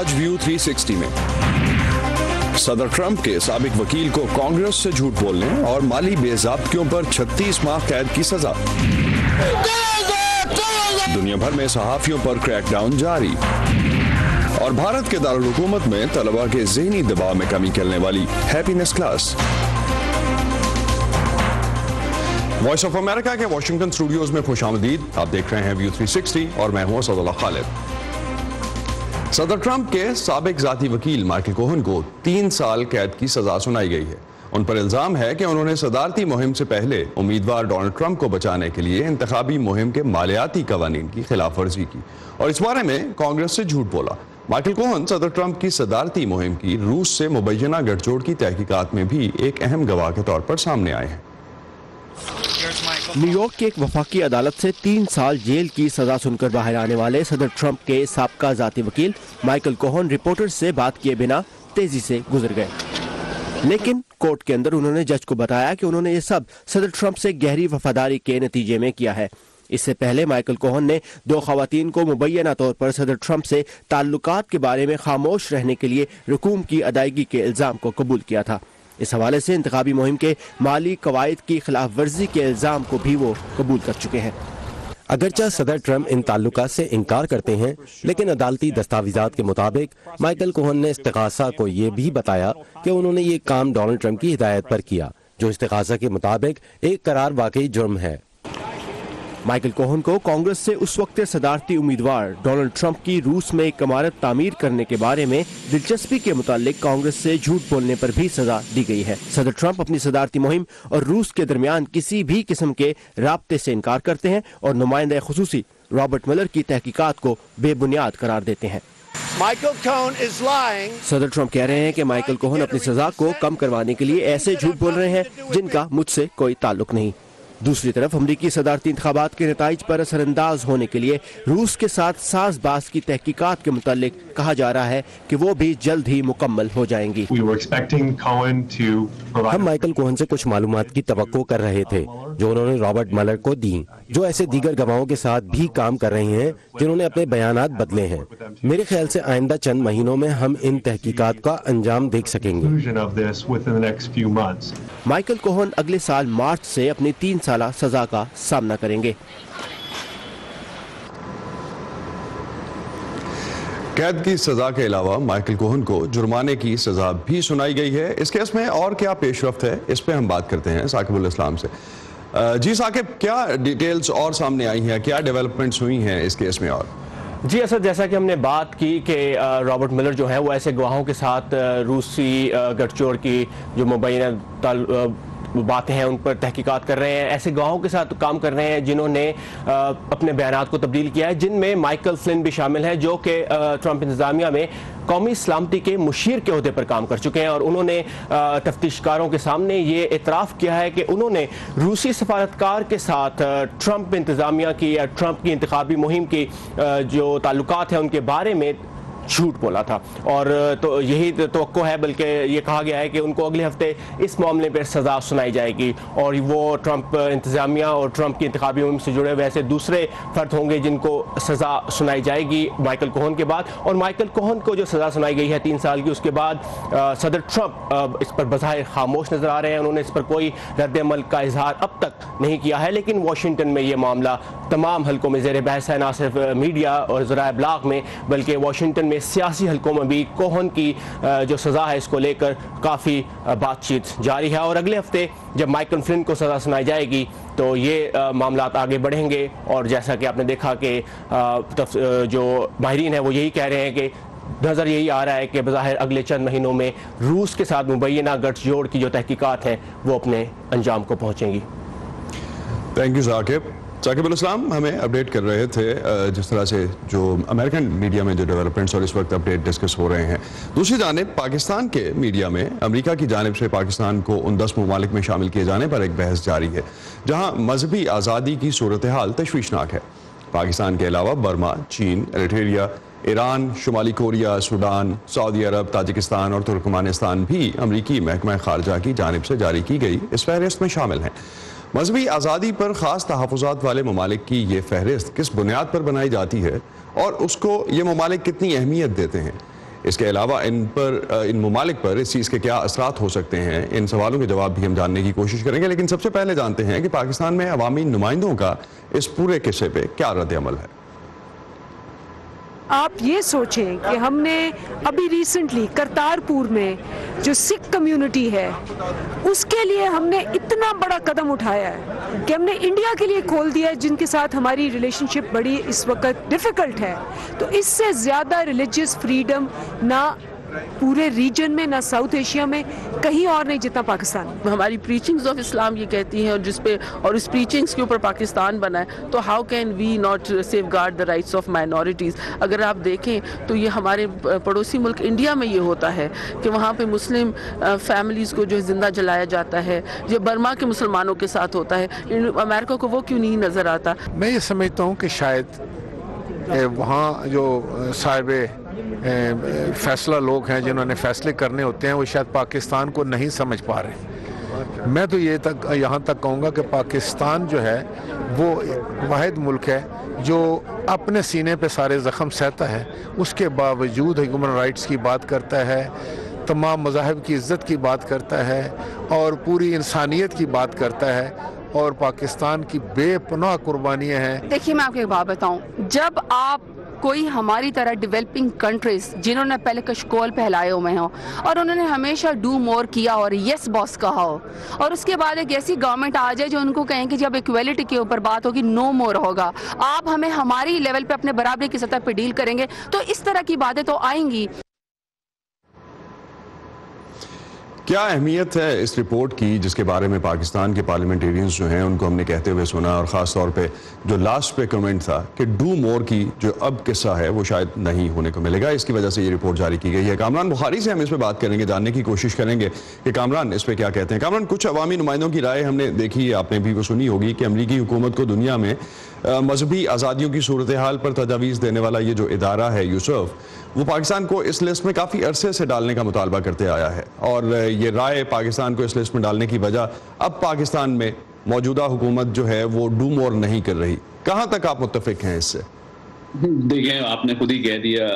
آج ویو 360 میں صدر ٹرمپ کے سابق وکیل کو کانگریس سے جھوٹ بولنے اور مالی بے ضابطگیوں پر 36 ماہ قید کی سزا۔ دنیا بھر میں صحافیوں پر کریک ڈاؤن جاری، اور بھارت کے دارالحکومت میں طلباء کے ذہنی دباؤ میں کمی کرنے والی happiness class. Voice of America کے واشنگٹن اسٹوڈیوز میں خوش آمدید، آپ دیکھ رہے ہیں ویو 360 اور میں ہوں اسد اللہ خالد۔ صدر ٹرمپ کے سابق ذاتی وکیل مائیکل کوہن کو 3 سال قید کی سزا سنائی گئی ہے۔ ان پر الزام ہے کہ انہوں نے صدارتی مہم سے پہلے امیدوار ڈونلڈ ٹرمپ کو بچانے کے لیے انتخابی مہم کے مالیاتی قوانین کی خلاف ورزی کی اور اس بارے میں کانگریس سے جھوٹ بولا۔ مائیکل کوہن صدر ٹرمپ کی صدارتی مہم کی روس سے مبینہ گٹھ جوڑ کی تحقیقات میں بھی ایک اہم گواہ کے طور پر سامنے آئے ہیں۔ نیو یارک کی ایک وفاقی عدالت سے 3 سال جیل کی سزا سن کر باہر آنے والے صدر ٹرمپ کے سابقہ ذاتی وکیل مائیکل کوہن رپورٹرز سے بات کیے بنا تیزی سے گزر گئے، لیکن کورٹ کے اندر انہوں نے جج کو بتایا کہ انہوں نے یہ سب صدر ٹرمپ سے گہری وفاداری کے نتیجے میں کیا ہے۔ اس سے پہلے مائیکل کوہن نے 2 خواتین کو مبینہ طور پر صدر ٹرمپ سے تعلقات کے بارے میں خاموش رہنے کے لیے رقوم کی ادائیگی کے الزام کو قبول کیا تھا۔ اس حوالے سے انتخابی مہم کے مالی قواعد کی خلاف ورزی کے الزام کو بھی وہ قبول کر چکے ہیں۔ اگرچہ صدر ٹرمپ ان تعلقات سے انکار کرتے ہیں، لیکن عدالتی دستاویزات کے مطابق مائیکل کوہن نے استغاثہ کو یہ بھی بتایا کہ انہوں نے یہ کام ڈونلڈ ٹرمپ کی ہدایت پر کیا، جو استغاثہ کے مطابق ایک قرار واقعی جرم ہے۔ مائیکل کوہن کو کانگریس سے اس وقت صدارتی امیدوار ڈونلڈ ٹرمپ کی روس میں ایک عمارت تعمیر کرنے کے بارے میں دلچسپی کے متعلق کانگریس سے جھوٹ بولنے پر بھی سزا دی گئی ہے۔ صدر ٹرمپ اپنی صدارتی مہم اور روس کے درمیان کسی بھی قسم کے رابطے سے انکار کرتے ہیں اور نمائندہ خصوصی رابرٹ ملر کی تحقیقات کو بے بنیاد قرار دیتے ہیں۔ صدر ٹرمپ کہہ رہے ہیں کہ مائیکل کوہن اپنی سزا کو کم کروانے کے لیے ایسے جھوٹ بول رہے ہیں جن کا مجھ سے کوئی تعلق نہیں۔ دوسری طرف امریکی صدارتی انتخابات کے نتائج پر اثر انداز ہونے کے لیے روس کے ساتھ ساز باز کی تحقیقات کے متعلق کہا جا رہا ہے کہ وہ بھی جلد ہی مکمل ہو جائیں گی۔ ہم مائیکل کوہن سے کچھ معلومات کی توقع کر رہے تھے جو انہوں نے رابرٹ ملر کو دیں، جو ایسے دیگر گواہوں کے ساتھ بھی کام کر رہے ہیں جنہوں نے اپنے بیانات بدلے ہیں۔ میرے خیال سے آئندہ چند مہینوں میں ہم ان تحقیقات کا انجام دیکھ سکیں گے۔ مائیکل کوہن اگلے سال مارچ سے اپنی 3 سالہ سزا کا سامنا کریں گے۔ قید کی سزا کے علاوہ مائیکل کوہن کو جرمانے کی سزا بھی سنائی گئی ہے۔ اس کیس میں اور کیا پیش رفت ہے، اس پہ ہم بات کرتے ہیں ثاقب الاسلام سے۔ جی ثاقب، کیا ڈیٹیلز اور سامنے آئی ہیں، کیا ڈیولپمنٹس ہوئی ہیں اس کیس میں؟ اور جی اسد، جیسا کہ ہم نے بات کی کہ رابرٹ ملر جو ہے وہ ایسے گواہوں کے ساتھ روسی گٹھ جوڑ کی جو مبینہ باتیں ہیں ان پر تحقیقات کر رہے ہیں، ایسے گواہوں کے ساتھ کام کر رہے ہیں جنہوں نے اپنے بیانات کو تبدیل کیا ہے، جن میں مائیکل فلن بھی شامل ہے جو کہ ٹرمپ انتظامیہ میں قومی سلامتی کے مشیر کے عہدے پر کام کر چکے ہیں، اور انہوں نے تفتیش کاروں کے سامنے یہ اعتراف کیا ہے کہ انہوں نے روسی سفارتکار کے ساتھ ٹرمپ انتظامیہ کی یا ٹرمپ کی انتخابی مہم کی جو تعلقات ہیں ان کے بارے میں جھوٹ بولا تھا، اور تو یہی توقع ہے، بلکہ یہ کہا گیا ہے کہ ان کو اگلے ہفتے اس معاملے پر سزا سنائی جائے گی، اور وہ ٹرمپ انتظامیہ اور ٹرمپ کی انتخابی مہم سے جڑے ہوئے ایسے دوسرے فرد ہوں گے جن کو سزا سنائی جائے گی مائیکل کوہن کے بعد۔ اور مائیکل کوہن کو جو سزا سنائی گئی ہے 3 سال کی، اس کے بعد صدر ٹرمپ اس پر بظاہر خاموش نظر آ رہے ہیں، انہوں نے اس پر کوئی رد عمل کا اظہار اب تک نہیں کیا ہے، لیکن واشنگٹن میں یہ معاملہ تمام حلقوں میں زیر بحث ہے، نہ صرف میڈیا اور ذرائع ابلاغ میں بلکہ واشنگٹن میں سیاسی حلقوں میں بھی کوہن کی جو سزا ہے اس کو لے کر کافی بات چیت جاری ہے، اور اگلے ہفتے جب مائیکل فلن کو سزا سنائی جائے گی تو یہ معاملات آگے بڑھیں گے، اور جیسا کہ آپ نے دیکھا کہ جو ماہرین ہیں وہ یہی کہہ رہے ہیں کہ نظر یہی آ رہا ہے کہ بظاہر اگلے چند مہینوں میں روس کے ساتھ مبینہ گٹھ جوڑ کی جو تحقیقات ہیں وہ اپنے انجام کو پہنچیں گی۔ تھینک یو ثاقب الاسلام ہمیں اپڈیٹ کر رہے تھے جس طرح سے جو امریکن میڈیا میں جو ڈیولپمنٹس اور اس وقت اپڈیٹ ڈسکس ہو رہے ہیں۔ دوسری جانب پاکستان کے میڈیا میں امریکہ کی جانب سے پاکستان کو ان 10 ممالک میں شامل کیے جانے پر ایک بحث جاری ہے جہاں مذہبی آزادی کی صورتحال تشویشناک ہے۔ پاکستان کے علاوہ برما، چین، ایریٹریا، ایران، شمالی کوریا، سوڈان، سعودی عرب، تاجکستان اور ترکمانستان بھی امریکی محکمہ خارجہ کی جانب سے جاری کی گئی اس فہرست میں شامل ہیں۔ مذہبی آزادی پر خاص تحفظات والے ممالک کی یہ فہرست کس بنیاد پر بنائی جاتی ہے اور اس کو یہ ممالک کتنی اہمیت دیتے ہیں، اس کے علاوہ ان ممالک پر اس چیز کے کیا اثرات ہو سکتے ہیں، ان سوالوں کے جواب بھی ہم جاننے کی کوشش کریں گے. لیکن سب سے پہلے جانتے ہیں کہ پاکستان میں عوامی نمائندوں کا اس پورے قصے پہ کیا رد عمل ہے. آپ یہ سوچیں کہ ہم نے ابھی ریسنٹلی کرتارپور میں جو سکھ کمیونٹی ہے اس کے لیے ہم نے اتنا بڑا قدم اٹھایا ہے کہ ہم نے انڈیا کے لیے کھول دیا ہے، جن کے ساتھ ہماری ریلیشن شپ بڑی اس وقت ڈیفیکلٹ ہے. تو اس سے زیادہ ریلیجیس فریڈم نہ پورے ریجن میں، نہ ساؤتھ ایشیا میں کہیں اور نہیں جتنا پاکستان. ہماری پریچنگز آف اسلام یہ کہتی ہیں، اور جس پہ اور اس پریچنگز کے اوپر پاکستان بنا ہے، تو how can we not safeguard the rights of minorities. اگر آپ دیکھیں تو یہ ہمارے پڑوسی ملک انڈیا میں یہ ہوتا ہے کہ وہاں پہ مسلم فیملیز کو جو ہے زندہ جلایا جاتا ہے. یہ برما کے مسلمانوں کے ساتھ ہوتا ہے، امریکہ کو وہ کیوں نہیں نظر آتا؟ میں یہ سمجھتا ہوں کہ شاید وہاں جو صاحب فیصلہ لوگ ہیں، جنہوں نے فیصلے کرنے ہوتے ہیں، وہ شاید پاکستان کو نہیں سمجھ پا رہے. میں تو یہاں تک کہوں گا کہ پاکستان جو ہے وہ واحد ملک ہے جو اپنے سینے پہ سارے زخم سہتا ہے، اس کے باوجود ہیومن رائٹس کی بات کرتا ہے، تمام مذاہب کی عزت کی بات کرتا ہے، اور پوری انسانیت کی بات کرتا ہے، اور پاکستان کی بے پناہ قربانیاں ہیں. دیکھیے میں آپ کو ایک بات بتاؤں، جب آپ کوئی ہماری طرح ڈیولپنگ کنٹریز جنہوں نے پہلے کشکول پہلائے ہوئے ہوں اور انہوں نے ہمیشہ ڈو مور کیا اور یس باس کہا ہو، اور اس کے بعد ایک ایسی گورنمنٹ آ جائے جو ان کو کہیں کہ جب ایکویلٹی کے اوپر بات ہوگی نو مور ہوگا، آپ ہمیں ہماری لیول پہ اپنے برابری کی سطح پہ ڈیل کریں گے، تو اس طرح کی باتیں تو آئیں گی. کیا اہمیت ہے اس رپورٹ کی جس کے بارے میں پاکستان کے پارلیمنٹیرینز جو ہیں ان کو ہم نے کہتے ہوئے سنا، اور خاص طور پہ جو لاسٹ پہ کمنٹ تھا کہ ڈو مور کی جو اب قصہ ہے وہ شاید نہیں ہونے کو ملے گا، اس کی وجہ سے یہ رپورٹ جاری کی گئی ہے. کامران بخاری سے ہم اس پہ بات کریں گے، جاننے کی کوشش کریں گے کہ کامران اس پہ کیا کہتے ہیں. کامران، کچھ عوامی نمائندوں کی رائے ہم نے دیکھی ہے، آپ نے بھی وہ سنی ہوگی کہ امریکی حکومت کو دنیا میں مذہبی آزادیوں کی صورتحال پر تجاویز دینے والا یہ جو ادارہ ہے یوسف، وہ پاکستان کو اس لسٹ میں کافی عرصے سے ڈالنے کا مطالبہ کرتے آیا ہے، اور یہ رائے پاکستان کو اس لسٹ میں ڈالنے کی وجہ اب پاکستان میں موجودہ حکومت جو ہے وہ ڈو مور نہیں کر رہی. کہاں تک آپ متفق ہیں اس سے؟ دیکھیں، آپ نے خود ہی کہہ دیا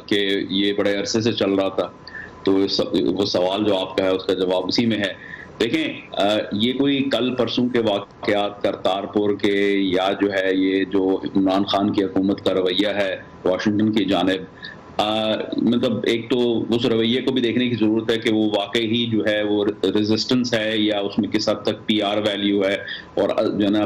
کہ یہ بڑے عرصے سے چل رہا تھا، تو وہ سوال جو آپ کا ہے اس کا جواب اسی میں ہے. دیکھیں، یہ کوئی کل پرسوں کے واقعات کرتارپور کے یا جو ہے یہ جو عمران خان کی حکومت کا رویہ ہے واشنگٹن کی جانب، مطلب ایک تو اس رویے کو بھی دیکھنے کی ضرورت ہے کہ وہ واقعی ہی جو ہے وہ ریزسٹنس ہے یا اس میں کس حد تک پی آر ویلیو ہے، اور جو ہے نا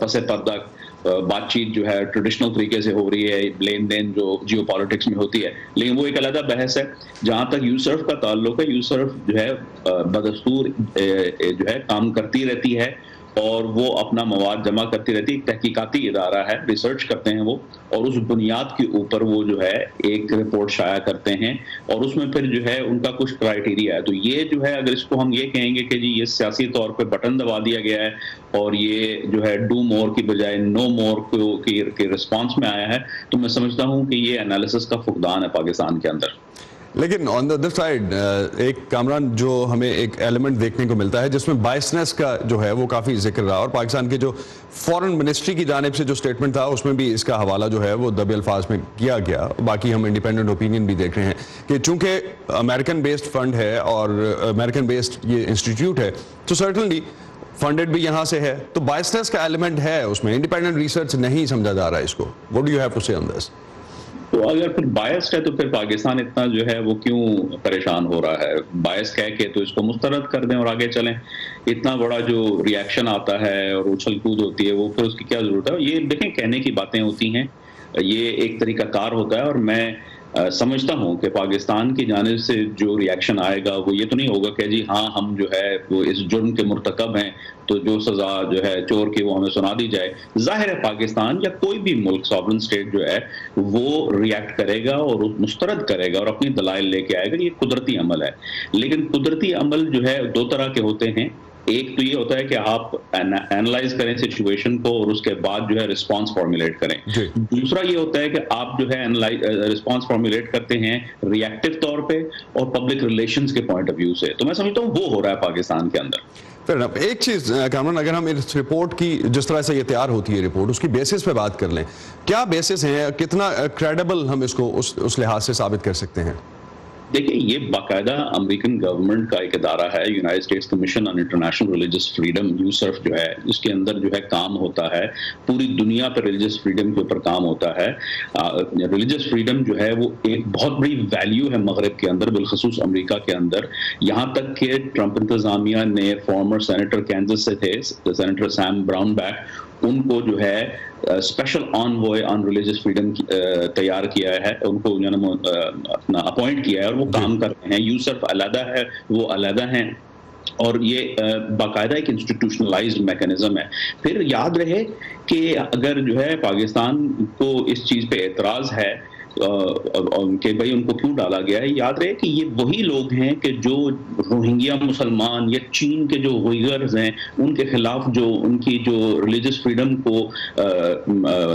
پس پردہ بات چیت جو ہے ٹریڈیشنل طریقے سے ہو رہی ہے، لین دین جو جیو پالیٹکس میں ہوتی ہے. لیکن وہ ایک علیحدہ بحث ہے. جہاں تک یوسرف کا تعلق ہے، یوسرف جو ہے بدستور جو ہے کام کرتی رہتی ہے، اور وہ اپنا مواد جمع کرتی رہتی ہے. تحقیقاتی ادارہ ہے، ریسرچ کرتے ہیں وہ، اور اس بنیاد کے اوپر وہ جو ہے ایک رپورٹ شائع کرتے ہیں، اور اس میں پھر جو ہے ان کا کچھ کرائیٹیریا ہے. تو یہ جو ہے اگر اس کو ہم یہ کہیں گے کہ جی یہ سیاسی طور پہ بٹن دبا دیا گیا ہے اور یہ جو ہے ڈو مور کی بجائے نو مور کے رسپانس میں آیا ہے، تو میں سمجھتا ہوں کہ یہ انالیسس کا فقدان ہے پاکستان کے اندر. لیکن آن دا ادر سائڈ ایک کامران جو ہمیں ایک ایلیمنٹ دیکھنے کو ملتا ہے جس میں بائسنس کا جو ہے وہ کافی ذکر رہا، اور پاکستان کے جو فورن منسٹری کی جانب سے جو سٹیٹمنٹ تھا اس میں بھی اس کا حوالہ جو ہے وہ دبے الفاظ میں کیا گیا. باقی ہم انڈیپینڈنٹ اوپینین بھی دیکھ رہے ہیں کہ چونکہ امریکن بیسڈ فنڈ ہے اور امریکن بیسڈ یہ انسٹیٹیوٹ ہے، تو سرٹنلی فنڈڈ بھی یہاں سے ہے، تو بائسنس کا ایلیمنٹ ہے اس میں. انڈیپینڈنٹ ریسرچ نہیں سمجھا جا رہا ہے اس کو. What do you have to say on دس؟ تو اگر پھر بائسڈ ہے تو پھر پاکستان اتنا جو ہے وہ کیوں پریشان ہو رہا ہے؟ بائس کہہ کے تو اس کو مسترد کر دیں اور آگے چلیں. اتنا بڑا جو ریاکشن آتا ہے اور اچھل کود ہوتی ہے، وہ پھر اس کی کیا ضرورت ہے؟ یہ دیکھیں، کہنے کی باتیں ہوتی ہیں، یہ ایک طریقہ کار ہوتا ہے، اور میں سمجھتا ہوں کہ پاکستان کی جانب سے جو ریاکشن آئے گا وہ یہ تو نہیں ہوگا کہ جی ہاں ہم جو ہے وہ اس جرم کے مرتکب ہیں تو جو سزا جو ہے چور کی وہ ہمیں سنا دی جائے. ظاہر ہے پاکستان یا کوئی بھی ملک سوورن اسٹیٹ جو ہے وہ ریاکٹ کرے گا اور مسترد کرے گا اور اپنی دلائل لے کے آئے گا. یہ قدرتی عمل ہے. لیکن قدرتی عمل جو ہے دو طرح کے ہوتے ہیں. ایک تو یہ ہوتا ہے کہ آپ اینالائز کریں سچویشن کو اور اس کے بعد جو ہے رسپانس فارمولیٹ کریں. دوسرا یہ ہوتا ہے کہ آپ جو ہے رسپانس فارمولیٹ کرتے ہیں ری ایکٹیو طور پہ اور پبلک ریلیشنز کے پوائنٹ آف ویو سے. تو میں سمجھتا ہوں وہ ہو رہا ہے پاکستان کے اندر. ایک چیز کامران، اگر ہم اس رپورٹ کی جس طرح سے یہ تیار ہوتی ہے رپورٹ، اس کی بیسس پہ بات کر لیں، کیا بیسس ہیں، کتنا کریڈیبل ہم اس کو اس لحاظ سے ثابت کر سکتے ہیں؟ دیکھیں، یہ باقاعدہ امریکن گورنمنٹ کا ایک ادارہ ہے، united states commission on international religious freedom, USCIRF جو ہے، اس کے اندر جو ہے کام ہوتا ہے، پوری دنیا پہ ریلیجس فریڈم کے اوپر کام ہوتا ہے۔ ریلیجس فریڈم جو ہے وہ ایک بہت بڑی ویلیو ہے مغرب کے اندر، بالخصوص امریکہ کے اندر، یہاں تک کہ ٹرمپ انتظامیہ نے فارمر سینیٹر کینزس سے تھے سینیٹر سیم براؤن بیک، ان کو جو ہے اسپیشل آنوائے آن ریلیجس فریڈم تیار کیا ہے، ان کو اپنا اپوائنٹ کیا ہے اور وہ کام کر رہے ہیں۔ یوسف علیحدہ ہے، وہ علیحدہ ہیں، اور یہ باقاعدہ ایک انسٹیٹیوشنلائزڈ میکانزم ہے۔ پھر یاد رہے کہ اگر جو ہے پاکستان کو اس چیز پہ اعتراض ہے کہ بھائی ان کو کیوں ڈالا گیا ہے، یاد رہے کہ یہ وہی لوگ ہیں کہ جو روہنگیا مسلمان یا چین کے جو ویگرز ہیں ان کے خلاف جو ان کی جو ریلیجس فریڈم کو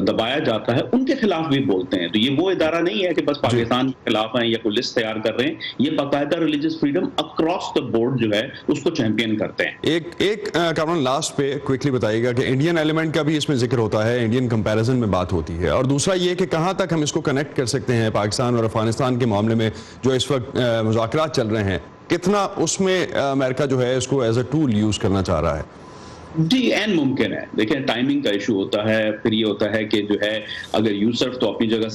دبایا جاتا ہے ان کے خلاف بھی بولتے ہیں۔ تو یہ وہ ادارہ نہیں ہے کہ بس پاکستان کے خلاف ہیں یا کوئی لسٹ تیار کر رہے ہیں، یہ باقاعدہ religious freedom across the board جو ہے اس کو چیمپئن کرتے ہیں۔ ایک کامران لاسٹ پہ کوئکلی بتائیے گا کہ انڈین ایلیمنٹ کا بھی اس میں ذکر ہوتا ہے، انڈین کمپیریزن میں بات ہوتی ہے، اور دوسرا یہ کہ کہاں تک ہم اس کو کنیکٹ کر سکتے ہیں پاکستان اور افغانستان کے معاملے میں جو اس وقت مذاکرات چل رہے ہیں، کتنا اس میں امریکہ جو ہے اس کو ایز اے ٹول یوز کرنا چاہ رہا ہے؟ جی این ممکن ہے، دیکھیں ٹائمنگ کا ایشو ہوتا ہے، پھر یہ ہوتا ہے کہ جو ہے اگر یوسف تو اپنی جگہ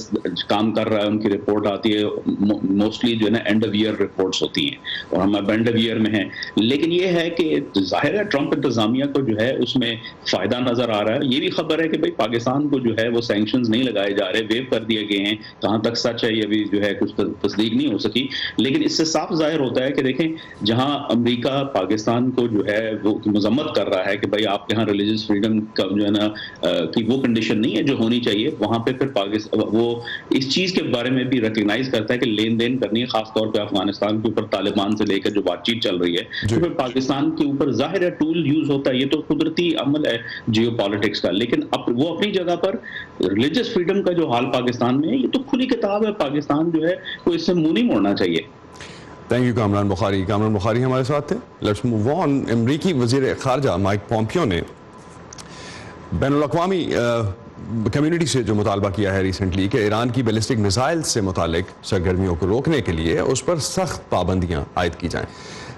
کام کر رہا ہے، ان کی رپورٹ آتی ہے موسٹلی جو ہے نا اینڈ آف ایئر رپورٹس ہوتی ہیں اور ہم اب اینڈ آف ایئر میں ہیں، لیکن یہ ہے کہ ظاہر ہے ٹرمپ انتظامیہ کو جو ہے اس میں فائدہ نظر آ رہا ہے۔ یہ بھی خبر ہے کہ بھائی پاکستان کو جو ہے وہ سینکشنز نہیں لگائے جا رہے، ویو کر دیے گئے ہیں، کہاں تک سچ ہے یہ بھی جو ہے کچھ تصدیق نہیں ہو سکی، لیکن اس سے صاف ظاہر ہوتا ہے کہ دیکھیں جہاں امریکہ پاکستان کو جو ہے وہ مذمت کر رہا ہے کہ بھائی آپ کے یہاں ریلیجس فریڈم کا جو ہے نا کہ وہ کنڈیشن نہیں ہے جو ہونی چاہیے، وہاں پہ پھر پاکستان وہ اس چیز کے بارے میں بھی ریکگنائز کرتا ہے کہ لین دین کرنی ہے، خاص طور پہ افغانستان کے اوپر طالبان سے لے کر جو بات چیت چل رہی ہے، تو پھر پاکستان کے اوپر ظاہر ہے ٹول یوز ہوتا ہے، یہ تو قدرتی عمل ہے جیو پالیٹکس کا، لیکن وہ اپنی جگہ پر ریلیجس فریڈم کا جو حال پاکستان میں ہے یہ تو کھلی کتاب ہے، پاکستان جو ہے وہ اس سے منہ نہیں موڑنا چاہیے۔ تھینک یو کامران بخاری۔ کامران بخاری ہمارے ساتھ تھے۔ Let's move on. امریکی وزیر خارجہ مائک پومپیو نے بین الاقوامی کمیونٹی سے جو مطالبہ کیا ہے ریسنٹلی کہ ایران کی بیلسٹک میزائل سے متعلق سرگرمیوں کو روکنے کے لیے اس پر سخت پابندیاں عائد کی جائیں۔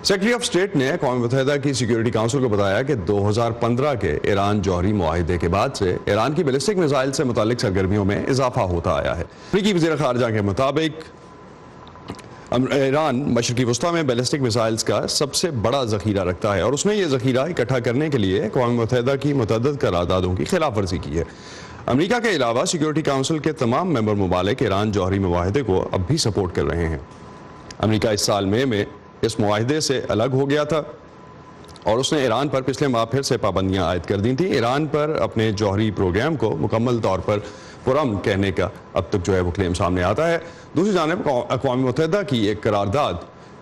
سیکرٹری آف اسٹیٹ نے اقوام متحدہ کی سیکیورٹی کونسل کو بتایا کہ 2015 کے ایران جوہری معاہدے کے بعد سے ایران کی بیلسٹک میزائل سے متعلق سرگرمیوں میں اضافہ ہوتا آیا ہے۔ امریکی وزیر خارجہ کے مطابق ایران مشرقی وسطیٰ میں بیلسٹک میزائلز کا سب سے بڑا ذخیرہ رکھتا ہے اور اس نے یہ ذخیرہ اکٹھا کرنے کے لیے اقوام متحدہ کی متعدد قراردادوں کی خلاف ورزی کی ہے۔ امریکہ کے علاوہ سیکیورٹی کونسل کے تمام ممبر ممالک ایران جوہری معاہدے کو اب بھی سپورٹ کر رہے ہیں۔ امریکہ اس سال مئی میں اس معاہدے سے الگ ہو گیا تھا اور اس نے ایران پر پچھلے ماہ پھر سے پابندیاں عائد کر دی تھیں۔ ایران پر اپنے جوہری پروگرام کو مکمل طور پر پرامن کہنے کا اب تک جو ہے وہ کلیم سامنے آتا ہے۔ دوسری جانب اقوام متحدہ کی ایک قرارداد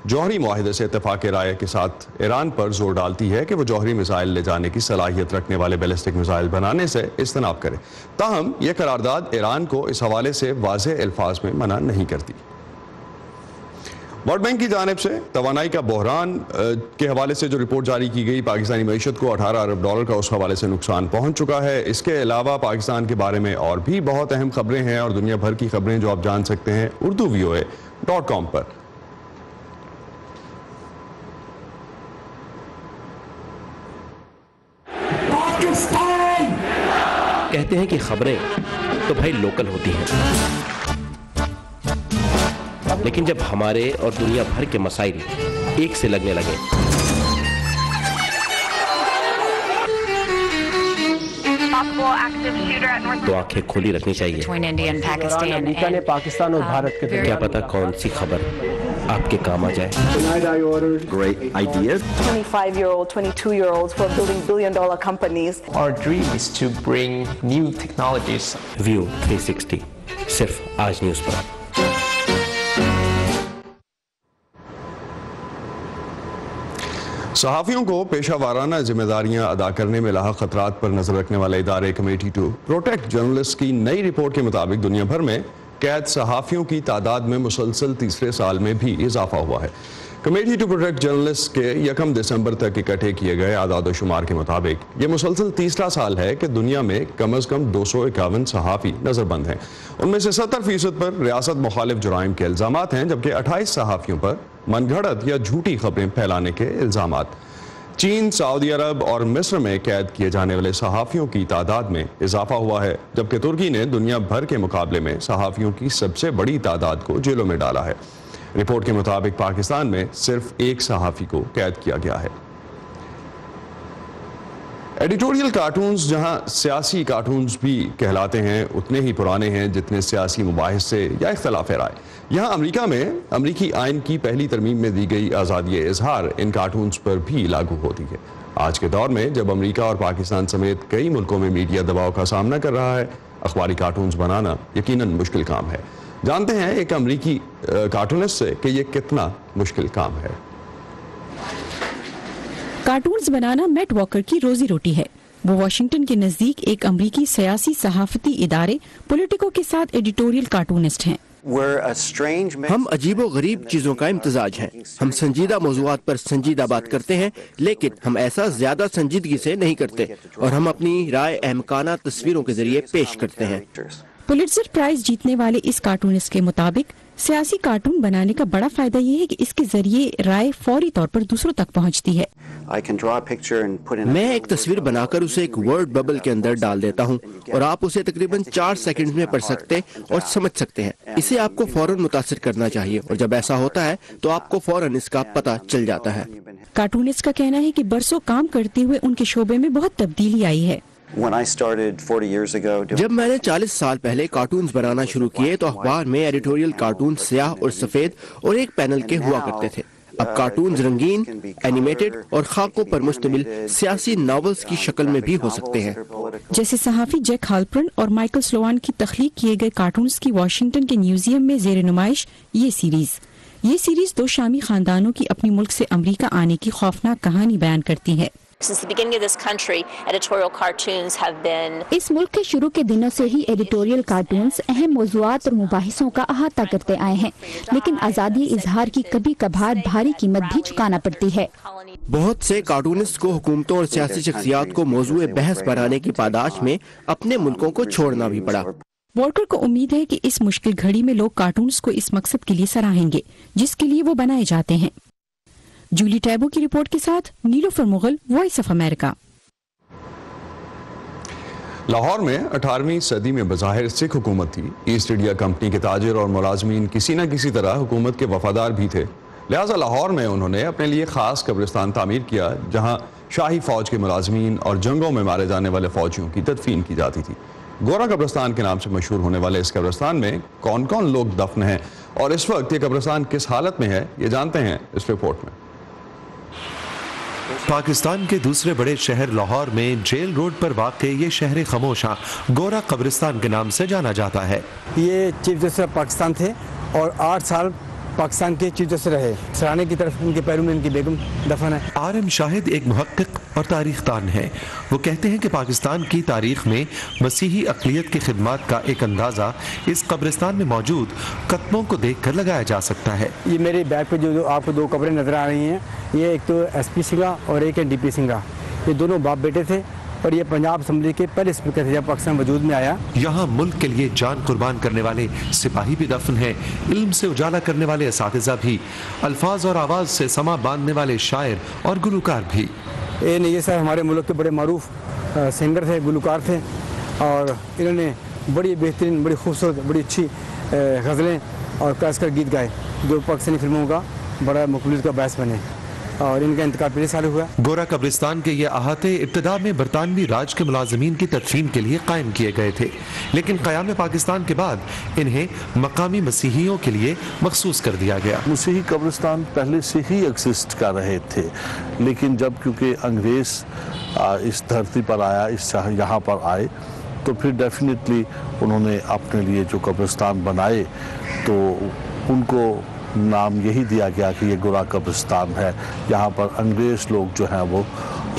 جوہری معاہدے سے اتفاق رائے کے ساتھ ایران پر زور ڈالتی ہے کہ وہ جوہری میزائل لے جانے کی صلاحیت رکھنے والے بیلسٹک میزائل بنانے سے اجتناب کرے۔ تاہم یہ قرارداد ایران کو اس حوالے سے واضح الفاظ میں منع نہیں کرتی۔ ورلڈ بینک کی جانب سے توانائی کا بحران کے حوالے سے جو رپورٹ جاری کی گئی، پاکستانی معیشت کو $18 ارب کا اس حوالے سے نقصان پہنچ چکا ہے۔ اس کے علاوہ پاکستان کے بارے میں اور بھی بہت اہم خبریں ہیں اور دنیا بھر کی خبریں جو آپ جان سکتے ہیں urduvoa.com پر۔ کہتے ہیں کہ خبریں تو بھائی لوکل ہوتی ہیں، لیکن جب ہمارے اور دنیا بھر کے مسائل ایک سے لگنے لگے تو آنکھیں کھلی رکھنی چاہیے۔ امریکہ نے پاکستان اور بھارت کے کیا پتہ کون سی خبر آپ کے کام آ جائے۔ Great ideas. 25-year-old, 22-year-olds who are building billion-dollar companies. Our dream is to bring new technologies. View 360 صرف آج نیوز پر۔ صحافیوں کو پیشہ وارانہ ذمہ داریاں ادا کرنے میں لاحق خطرات پر نظر رکھنے والے ادارے کمیٹی ٹو پروٹیکٹ جرنلسٹ کی نئی رپورٹ کے مطابق دنیا بھر میں قید صحافیوں کی تعداد میں مسلسل تیسرے سال میں بھی اضافہ ہوا ہے۔ کمیٹی ٹو پروٹیکٹ جرنلسٹ کے 1 دسمبر تک اکٹھے کیے گئے اعداد و شمار کے مطابق یہ مسلسل تیسرا سال ہے کہ دنیا میں کم از کم 251 صحافی نظر بند ہیں. ان میں سے 70% پر ریاست مخالف جرائم کے الزامات ہیں، جبکہ 28 صحافیوں پر من گھڑت یا جھوٹی خبریں پھیلانے کے الزامات. چین، سعودی عرب اور مصر میں قید کیے جانے والے صحافیوں کی تعداد میں اضافہ ہوا ہے، جبکہ ترکی نے دنیا بھر کے مقابلے میں صحافیوں کی سب سے بڑی تعداد کو جیلوں میں ڈالا ہے. رپورٹ کے مطابق پاکستان میں صرف 1 صحافی کو قید کیا گیا ہے. ایڈیٹوریل کارٹونز جہاں سیاسی کارٹونز بھی کہلاتے ہیں، اتنے ہی پرانے ہیں جتنے سیاسی مباحث سے یا اختلاف رائے. یہاں امریکہ میں امریکی آئین کی پہلی ترمیم میں دی گئی آزادی اظہار ان کارٹونز پر بھی لاگو ہوتی ہے. آج کے دور میں جب امریکہ اور پاکستان سمیت کئی ملکوں میں میڈیا دباؤ کا سامنا کر رہا ہے، اخباری کارٹونز بنانا یقیناً مشکل کام ہے. جانتے ہیں ایک امریکی کارٹونسٹ سے کہ یہ کتنا مشکل کام ہے. کارٹونز بنانا میٹ واکر کی روزی روٹی ہے. وہ واشنگٹن کے نزدیک ایک امریکی سیاسی صحافتی ادارے پولیٹیکو کے ساتھ ایڈیٹوریل کارٹونسٹ ہیں. ہم عجیب و غریب چیزوں کا امتزاج ہیں. ہم سنجیدہ موضوعات پر سنجیدہ بات کرتے ہیں، لیکن ہم ایسا زیادہ سنجیدگی سے نہیں کرتے، اور ہم اپنی رائے احمقانہ تصویروں کے ذریعے پیش کرتے ہیں. پولیٹزر پرائز جیتنے والے اس کارٹونسٹ کے مطابق سیاسی کارٹون بنانے کا بڑا فائدہ یہ ہے کہ اس کے ذریعے رائے فوری طور پر دوسروں تک پہنچتی ہے. میں ایک تصویر بنا کر اسے ایک ورڈ ببل کے اندر ڈال دیتا ہوں، اور آپ اسے تقریباً 4 سیکنڈ میں پڑھ سکتے اور سمجھ سکتے ہیں. اسے آپ کو فوراً متاثر کرنا چاہیے، اور جب ایسا ہوتا ہے تو آپ کو فوراً اس کا پتہ چل جاتا ہے. کارٹونسٹ کا کہنا ہے کہ برسوں کام کرتے ہوئے ان کے شعبے میں بہت تبدیلی آئی ہے. جب میں نے 40 سال پہلے کارٹونز بنانا شروع کیے تو اخبار میں ایڈیٹوریل کارٹون سیاہ اور سفید اور ایک پینل کے ہوا کرتے تھے. اب کارٹونز رنگین، اینیمیٹڈ اور خاکوں پر مشتمل سیاسی ناولز کی شکل میں بھی ہو سکتے ہیں. جیسے صحافی جیک ہالپرن اور مائیکل سلوان کی تخلیق کیے گئے کارٹونز کی واشنگٹن کے میوزیم میں زیر نمائش یہ سیریز 2 شامی خاندانوں کی اپنی ملک سے امریکہ آنے کی خوفناک کہانی بیان کرتی ہے. اس ملک کے شروع کے دنوں سے ہی ایڈیٹوریل کارٹونز اہم موضوعات اور مباحثوں کا احاطہ کرتے آئے ہیں، لیکن آزادی اظہار کی کبھی کبھار بھاری قیمت بھی چکانا پڑتی ہے. بہت سے کارٹونسٹ کو حکومتوں اور سیاسی شخصیات کو موضوع بحث بنانے کی پاداش میں اپنے ملکوں کو چھوڑنا بھی پڑا. واکر کو امید ہے کہ اس مشکل گھڑی میں لوگ کارٹونز کو اس مقصد کے لیے سراہیں گے جس کے لیے وہ بنائے جاتے ہیں. جولی ٹیبو کی رپورٹ کے ساتھ Nilofar Mughal, voice of America. Lahore میں 18ویں صدی میں بظاہر سکھ حکومت تھی. ایسٹ انڈیا کمپنی کے تاجر اور ملازمین کسی نہ کسی طرح حکومت کے وفادار بھی تھے، لہٰذا لاہور میں انہوں نے اپنے لیے خاص قبرستان تعمیر کیا جہاں شاہی فوج کے ملازمین اور جنگوں میں مارے جانے والے فوجیوں کی تدفین کی جاتی تھی. گورا قبرستان کے نام سے مشہور ہونے والے اس قبرستان میں کون کون لوگ دفن ہیں اور اس وقت یہ قبرستان کس حالت میں ہے، یہ جانتے ہیں اس رپورٹ میں. پاکستان کے دوسرے بڑے شہر لاہور میں جیل روڈ پر واقع یہ شہر خاموشاں گورا قبرستان کے نام سے جانا جاتا ہے. یہ چیف جسٹس پاکستان تھے اور 8 سال پاکستان کے چیف جسٹس رہے. سرانے کی طرف ان کے پیروں میں ان کی بیگم دفن ہے. RM شاہد ایک محقق اور تاریخ دان ہے. وہ کہتے ہیں کہ پاکستان کی تاریخ میں مسیحی اقلیت کی خدمات کا ایک اندازہ اس قبرستان میں موجود قطبوں کو دیکھ کر لگایا جا سکتا ہے. یہ میرے بیک پہ جو آپ کو 2 قبریں نظر آ رہی ہیں، یہ ایک تو SP سنگھا اور ایک ہے DP سنگھا. یہ دونوں باپ بیٹے تھے اور یہ پنجاب اسمبلی کے پہلے اسپیکر تھے جب پاکستان وجود میں آیا. یہاں ملک کے لیے جان قربان کرنے والے سپاہی بھی دفن ہیں، علم سے اجالا کرنے والے اساتذہ بھی، الفاظ اور آواز سے سما باندھنے والے شاعر اور گلوکار بھی. یہ صاحب ہمارے ملک کے بڑے معروف سنگر تھے، گلوکار تھے، اور انہوں نے بڑی بہترین، بڑی خوبصورت، بڑی اچھی غزلیں اور کلاسیکل گیت گائے جو پاکستانی فلموں کا بڑا مقبولیت کا باعث بنے، اور ان کا انتقال پہلے سال ہوا. گورا قبرستان کے یہ احاطے ابتدا میں برطانوی راج کے ملازمین کی تدفین کے لیے قائم کیے گئے تھے، لیکن قیام پاکستان کے بعد انہیں مقامی مسیحیوں کے لیے مخصوص کر دیا گیا. مسیحی قبرستان پہلے سے ہی ایگزسٹ کر رہے تھے، لیکن جب کیونکہ انگریز اس دھرتی پر آیا، یہاں پر آئے، تو پھر ڈیفینیٹلی انہوں نے اپنے لیے جو قبرستان بنائے تو ان کو نام یہی دیا گیا کہ یہ گورا قبرستان ہے. یہاں پر انگریز لوگ جو ہیں وہ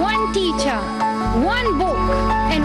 One teacher, one book and